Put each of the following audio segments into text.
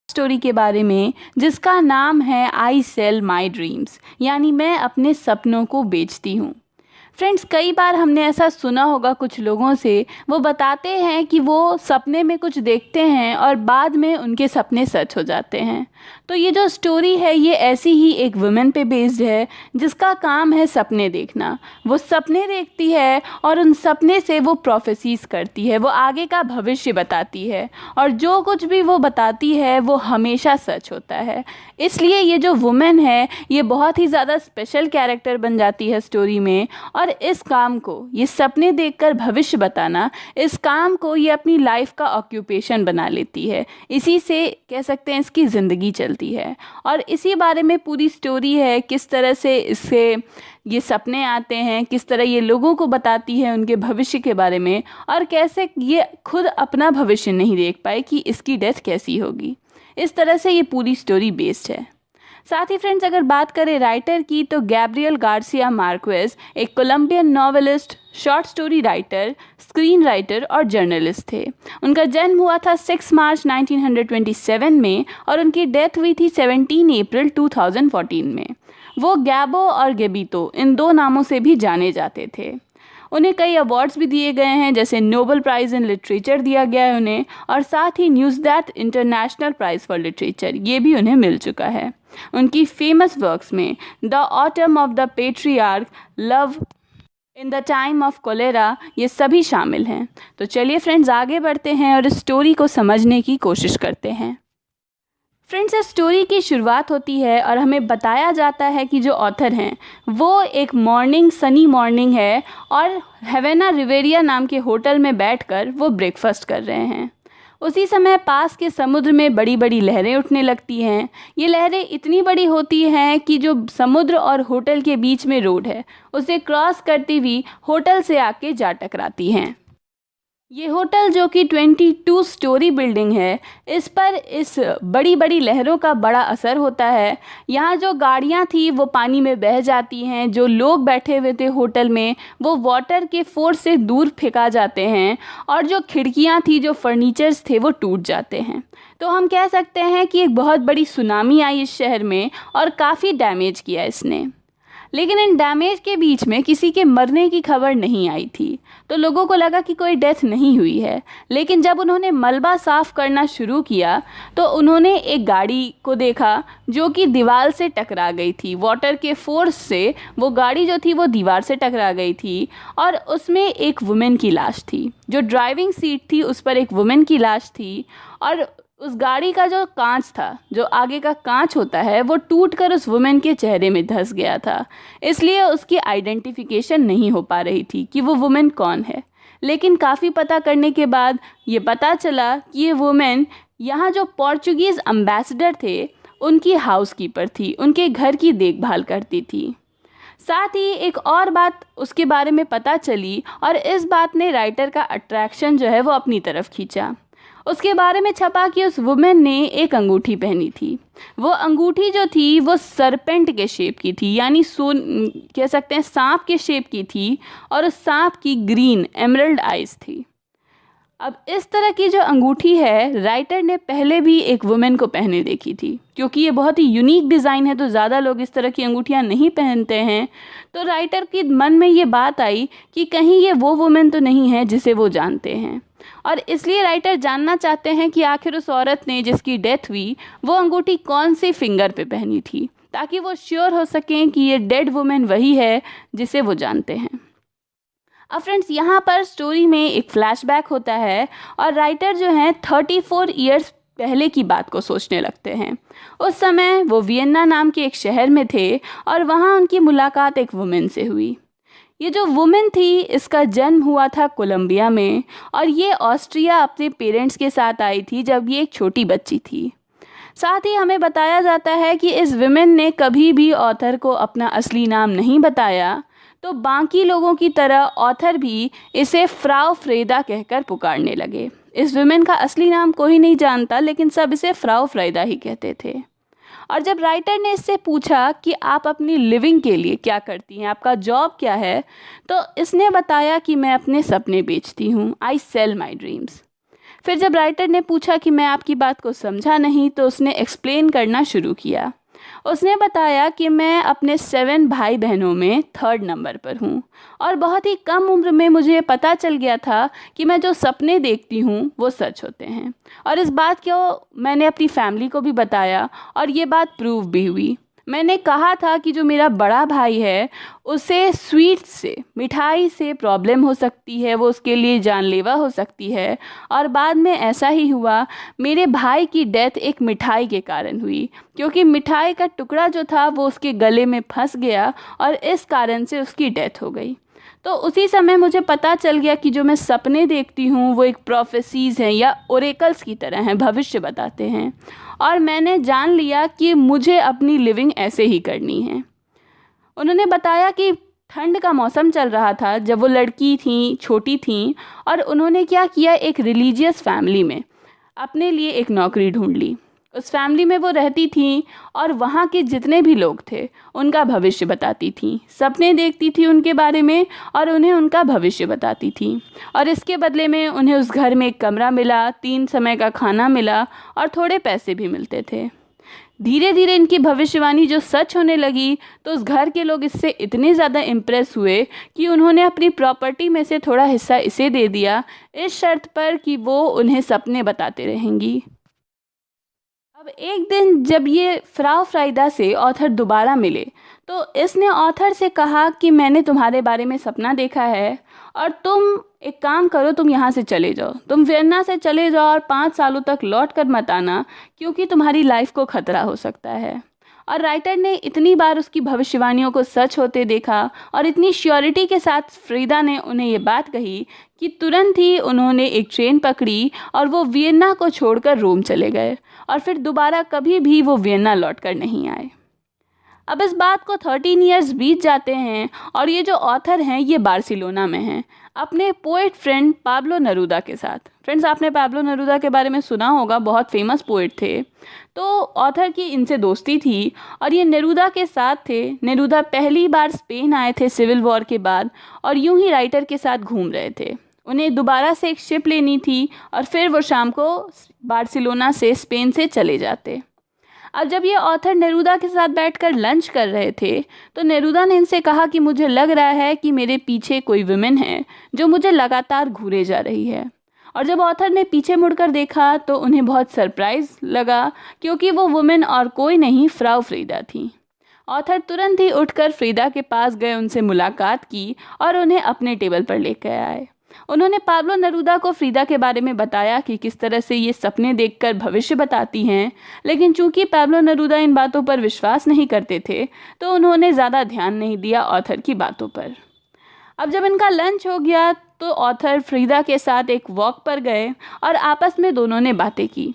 Story के बारे में जिसका नाम है आई सेल माई ड्रीम्स, यानी मैं अपने सपनों को बेचती हूँ। फ्रेंड्स, कई बार हमने ऐसा सुना होगा कुछ लोगों से, वो बताते हैं कि वो सपने में कुछ देखते हैं और बाद में उनके सपने सच हो जाते हैं। तो ये जो स्टोरी है ये ऐसी ही एक वुमेन पे बेस्ड है जिसका काम है सपने देखना। वो सपने देखती है और उन सपने से वो प्रोफेसीज करती है, वो आगे का भविष्य बताती है और जो कुछ भी वो बताती है वो हमेशा सच होता है। इसलिए ये जो वुमेन है ये बहुत ही ज़्यादा स्पेशल कैरेक्टर बन जाती है स्टोरी में। और इस काम को, ये सपने देखकर भविष्य बताना, इस काम को ये अपनी लाइफ का ऑक्यूपेशन बना लेती है। इसी से कह सकते हैं इसकी ज़िंदगी चलती है और इसी बारे में पूरी स्टोरी है। किस तरह से इससे ये सपने आते हैं, किस तरह ये लोगों को बताती है उनके भविष्य के बारे में और कैसे ये खुद अपना भविष्य नहीं देख पाए कि इसकी डेथ कैसी होगी। इस तरह से ये पूरी स्टोरी बेस्ड है। साथ ही फ्रेंड्स, अगर बात करें राइटर की तो गैब्रियल गार्सिया मार्क्वेज एक Colombian novelist, short story writer, screen writer और जर्नलिस्ट थे। उनका जन्म हुआ था 6 मार्च 1927 में और उनकी डेथ हुई थी 17 अप्रैल 2014 में। वो गैबो और गेबितो इन दो नामों से भी जाने जाते थे। उन्हें कई अवार्ड्स भी दिए गए हैं, जैसे नोबेल प्राइज़ इन लिटरेचर दिया गया है उन्हें, और साथ ही Neustadt international prize for literature ये भी उन्हें मिल चुका है। उनकी फेमस वर्क्स में the autumn of the patriarch, love in the time of cholera ये सभी शामिल हैं। तो चलिए फ्रेंड्स, आगे बढ़ते हैं और इस स्टोरी को समझने की कोशिश करते हैं। फ्रेंड्स, इस स्टोरी की शुरुआत होती है और हमें बताया जाता है कि जो ऑथर हैं वो एक सनी मॉर्निंग है और हेवेना रिवेरिया नाम के होटल में बैठकर वो ब्रेकफास्ट कर रहे हैं। उसी समय पास के समुद्र में बड़ी बड़ी लहरें उठने लगती हैं। ये लहरें इतनी बड़ी होती हैं कि जो समुद्र और होटल के बीच में रोड है उसे क्रॉस करती हुई होटल से आके जा टकराती हैं। ये होटल जो कि 22 स्टोरी बिल्डिंग है, इस पर इस बड़ी बड़ी लहरों का बड़ा असर होता है। यहाँ जो गाड़ियाँ थी वो पानी में बह जाती हैं, जो लोग बैठे हुए थे होटल में वो वाटर के फोर्स से दूर फेंका जाते हैं और जो खिड़कियाँ थी, जो फर्नीचर्स थे वो टूट जाते हैं। तो हम कह सकते हैं कि एक बहुत बड़ी सुनामी आई इस शहर में और काफ़ी डैमेज किया इसने। लेकिन इन डैमेज के बीच में किसी के मरने की खबर नहीं आई थी, तो लोगों को लगा कि कोई डेथ नहीं हुई है। लेकिन जब उन्होंने मलबा साफ़ करना शुरू किया तो उन्होंने एक गाड़ी को देखा जो कि दीवार से टकरा गई थी। वाटर के फोर्स से वो गाड़ी जो थी वो दीवार से टकरा गई थी और उसमें एक वुमेन की लाश थी। जो ड्राइविंग सीट थी उस पर एक वुमेन की लाश थी और उस गाड़ी का जो कांच था, जो आगे का कांच होता है, वो टूटकर उस वुमेन के चेहरे में धंस गया था। इसलिए उसकी आइडेंटिफिकेशन नहीं हो पा रही थी कि वो वुमेन कौन है। लेकिन काफ़ी पता करने के बाद ये पता चला कि ये वुमेन यहाँ जो पोर्चुगीज़ एम्बेसडर थे उनकी हाउसकीपर थी, उनके घर की देखभाल करती थी। साथ ही एक और बात उसके बारे में पता चली और इस बात ने राइटर का अट्रैक्शन जो है वो अपनी तरफ खींचा। उसके बारे में छपा कि उस वुमेन ने एक अंगूठी पहनी थी। वो अंगूठी जो थी वो सरपेंट के शेप की थी, यानी कह सकते हैं सांप के शेप की थी और उस सांप की ग्रीन एमरल्ड आइज थी। अब इस तरह की जो अंगूठी है राइटर ने पहले भी एक वुमेन को पहने देखी थी। क्योंकि ये बहुत ही यूनिक डिज़ाइन है तो ज़्यादा लोग इस तरह की अंगूठियाँ नहीं पहनते हैं, तो राइटर के मन में ये बात आई कि कहीं ये वो वुमेन तो नहीं है जिसे वो जानते हैं। और इसलिए राइटर जानना चाहते हैं कि आखिर उस औरत ने जिसकी डेथ हुई वो अंगूठी कौन सी फिंगर पे पहनी थी, ताकि वो श्योर हो सकें कि ये डेड वुमेन वही है जिसे वो जानते हैं। अब फ्रेंड्स, यहाँ पर स्टोरी में एक फ्लैशबैक होता है और राइटर जो हैं 34 ईयर्स पहले की बात को सोचने लगते हैं। उस समय वो वियन्ना नाम के एक शहर में थे और वहाँ उनकी मुलाकात एक वुमेन से हुई। ये जो वुमेन थी इसका जन्म हुआ था कोलंबिया में और ये ऑस्ट्रिया अपने पेरेंट्स के साथ आई थी जब ये एक छोटी बच्ची थी। साथ ही हमें बताया जाता है कि इस वुमेन ने कभी भी ऑथर को अपना असली नाम नहीं बताया, तो बाकी लोगों की तरह ऑथर भी इसे फ्राउ फ्रेदा कहकर पुकारने लगे। इस वुमेन का असली नाम कोई नहीं जानता, लेकिन सब इसे फ्राउ फ्रेदा ही कहते थे। और जब राइटर ने इससे पूछा कि आप अपनी लिविंग के लिए क्या करती हैं, आपका जॉब क्या है, तो इसने बताया कि मैं अपने सपने बेचती हूँ। आई सेल माई ड्रीम्स। फिर जब राइटर ने पूछा कि मैं आपकी बात को समझा नहीं, तो उसने एक्सप्लेन करना शुरू किया। उसने बताया कि मैं अपने 7 भाई बहनों में 3rd नंबर पर हूँ और बहुत ही कम उम्र में मुझे पता चल गया था कि मैं जो सपने देखती हूँ वो सच होते हैं। और इस बात को मैंने अपनी फैमिली को भी बताया और ये बात प्रूव भी हुई। मैंने कहा था कि जो मेरा बड़ा भाई है उसे स्वीट से, मिठाई से प्रॉब्लम हो सकती है, वो उसके लिए जानलेवा हो सकती है। और बाद में ऐसा ही हुआ, मेरे भाई की डेथ एक मिठाई के कारण हुई, क्योंकि मिठाई का टुकड़ा जो था वो उसके गले में फंस गया और इस कारण से उसकी डेथ हो गई। तो उसी समय मुझे पता चल गया कि जो मैं सपने देखती हूँ वो एक प्रोफेसीज़ हैं या ओरेकल्स की तरह हैं, भविष्य बताते हैं। और मैंने जान लिया कि मुझे अपनी लिविंग ऐसे ही करनी है। उन्होंने बताया कि ठंड का मौसम चल रहा था जब वो लड़की थी, छोटी थी, और उन्होंने क्या किया, एक रिलीजियस फैमिली में अपने लिए एक नौकरी ढूंढ ली। उस फैमिली में वो रहती थी और वहाँ के जितने भी लोग थे उनका भविष्य बताती थी, सपने देखती थी उनके बारे में और उन्हें उनका भविष्य बताती थी। और इसके बदले में उन्हें उस घर में एक कमरा मिला, 3 समय का खाना मिला और थोड़े पैसे भी मिलते थे। धीरे धीरे इनकी भविष्यवाणी जो सच होने लगी, तो उस घर के लोग इससे इतने ज़्यादा इम्प्रेस हुए कि उन्होंने अपनी प्रॉपर्टी में से थोड़ा हिस्सा इसे दे दिया, इस शर्त पर कि वो उन्हें सपने बताते रहेंगी। अब एक दिन जब ये फ्राउ फ्राइडा से ऑथर दोबारा मिले, तो इसने ऑथर से कहा कि मैंने तुम्हारे बारे में सपना देखा है और तुम एक काम करो, तुम यहाँ से चले जाओ, तुम वियन्ना से चले जाओ और 5 सालों तक लौट कर मत आना, क्योंकि तुम्हारी लाइफ को खतरा हो सकता है। और राइटर ने इतनी बार उसकी भविष्यवाणियों को सच होते देखा और इतनी श्योरिटी के साथ फ्रीदा ने उन्हें ये बात कही कि तुरंत ही उन्होंने एक ट्रेन पकड़ी और वो वियन्ना को छोड़कर रोम चले गए और फिर दोबारा कभी भी वो वियन्ना लौट कर नहीं आए। अब इस बात को 13 इयर्स बीत जाते हैं और ये जो ऑथर हैं ये बार्सिलोना में हैं अपने पोएट फ्रेंड पाब्लो नेरूदा के साथ। फ्रेंड्स, आपने पाब्लो नेरूदा के बारे में सुना होगा, बहुत फेमस पोएट थे। तो ऑथर की इनसे दोस्ती थी और ये नेरूदा के साथ थे। नेरूदा पहली बार स्पेन आए थे सिविल वॉर के बाद और यूं ही राइटर के साथ घूम रहे थे। उन्हें दोबारा से एक शिप लेनी थी और फिर वो शाम को बार्सिलोना से स्पेन से चले जाते। अब जब ये ऑथर नेरूदा के साथ बैठकर लंच कर रहे थे, तो नेरूदा ने इनसे कहा कि मुझे लग रहा है कि मेरे पीछे कोई वुमेन है जो मुझे लगातार घूरे जा रही है। और जब ऑथर ने पीछे मुड़कर देखा तो उन्हें बहुत सरप्राइज लगा, क्योंकि वो वुमेन और कोई नहीं, फ्राउ फ्रीदा थी। ऑथर तुरंत ही उठकर फ्रीदा के पास गए, उनसे मुलाकात की और उन्हें अपने टेबल पर लेकर आए। उन्होंने पाब्लो नेरूदा को फ्रीदा के बारे में बताया कि किस तरह से ये सपने देखकर भविष्य बताती हैं, लेकिन चूंकि पाब्लो नेरूदा इन बातों पर विश्वास नहीं करते थे, तो उन्होंने ज़्यादा ध्यान नहीं दिया ऑथर की बातों पर। अब जब इनका लंच हो गया तो ऑथर फ्रीदा के साथ एक वॉक पर गए और आपस में दोनों ने बातें की।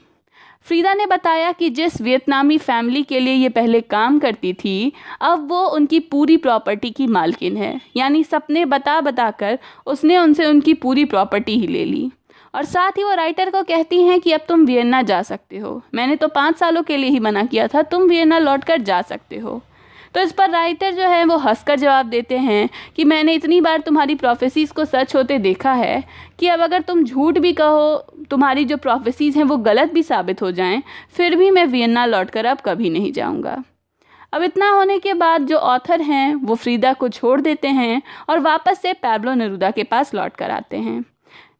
फ्रीदा ने बताया कि जिस वियतनामी फैमिली के लिए ये पहले काम करती थी, अब वो उनकी पूरी प्रॉपर्टी की मालकिन है। यानी सपने बता बता कर उसने उनसे उनकी पूरी प्रॉपर्टी ही ले ली। और साथ ही वो राइटर को कहती हैं कि अब तुम वियन्ना जा सकते हो, मैंने तो 5 सालों के लिए ही मना किया था, तुम वियन्ना लौट कर जा सकते हो। तो इस पर राइटर जो है वो हंसकर जवाब देते हैं कि मैंने इतनी बार तुम्हारी प्रोफेसीज को सच होते देखा है कि अब अगर तुम झूठ भी कहो, तुम्हारी जो प्रोफेसीज हैं वो गलत भी साबित हो जाएं, फिर भी मैं वियन्ना लौटकर अब कभी नहीं जाऊंगा। अब इतना होने के बाद जो ऑथर हैं वो फ्रीदा को छोड़ देते हैं और वापस से पाब्लो नेरूदा के पास लौट कर आते हैं।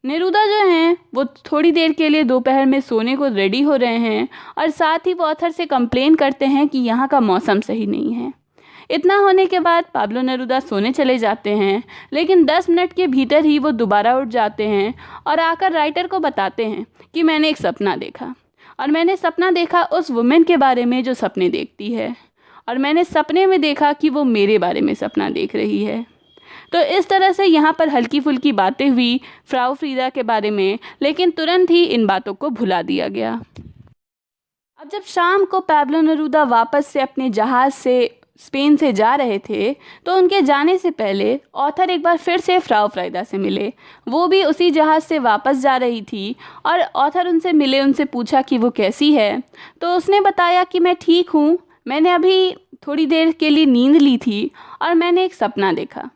नेरूदा जो हैं वो थोड़ी देर के लिए दोपहर में सोने को रेडी हो रहे हैं और साथ ही वो ऑथर से कंप्लेन करते हैं कि यहाँ का मौसम सही नहीं है। इतना होने के बाद पाब्लो नेरूदा सोने चले जाते हैं, लेकिन 10 मिनट के भीतर ही वो दोबारा उठ जाते हैं और आकर राइटर को बताते हैं कि मैंने एक सपना देखा और मैंने सपना देखा उस वुमेन के बारे में जो सपने देखती है, और मैंने सपने में देखा कि वो मेरे बारे में सपना देख रही है। तो इस तरह से यहाँ पर हल्की फुल्की बातें हुई फ्राउ फ्रीदा के बारे में, लेकिन तुरंत ही इन बातों को भुला दिया गया। अब जब शाम को पाब्लो नेरूदा वापस से अपने जहाज़ से स्पेन से जा रहे थे, तो उनके जाने से पहले ऑथर एक बार फिर से फ्राउ फ्राइदा से मिले। वो भी उसी जहाज़ से वापस जा रही थी और ऑथर उनसे मिले, उनसे पूछा कि वो कैसी है। तो उसने बताया कि मैं ठीक हूँ, मैंने अभी थोड़ी देर के लिए नींद ली थी और मैंने एक सपना देखा।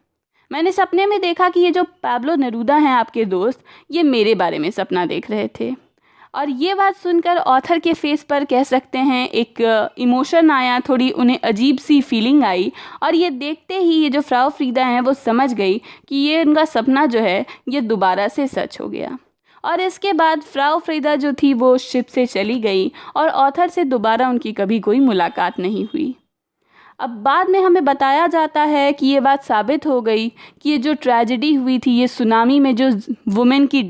मैंने सपने में देखा कि ये जो पाब्लो नेरूदा हैं आपके दोस्त, ये मेरे बारे में सपना देख रहे थे। और ये बात सुनकर ऑथर के फेस पर कह सकते हैं एक इमोशन आया, थोड़ी उन्हें अजीब सी फीलिंग आई। और ये देखते ही ये जो फ्राउ फ्रीदा हैं वो समझ गई कि ये उनका सपना जो है ये दोबारा से सच हो गया। और इसके बाद फ्राउ फ्रीदा जो थी वो शिप से चली गई और ऑथर से दोबारा उनकी कभी कोई मुलाकात नहीं हुई। अब बाद में हमें बताया जाता है कि ये बात साबित हो गई कि ये जो ट्रेजेडी हुई थी, ये सुनामी में जो वुमेन की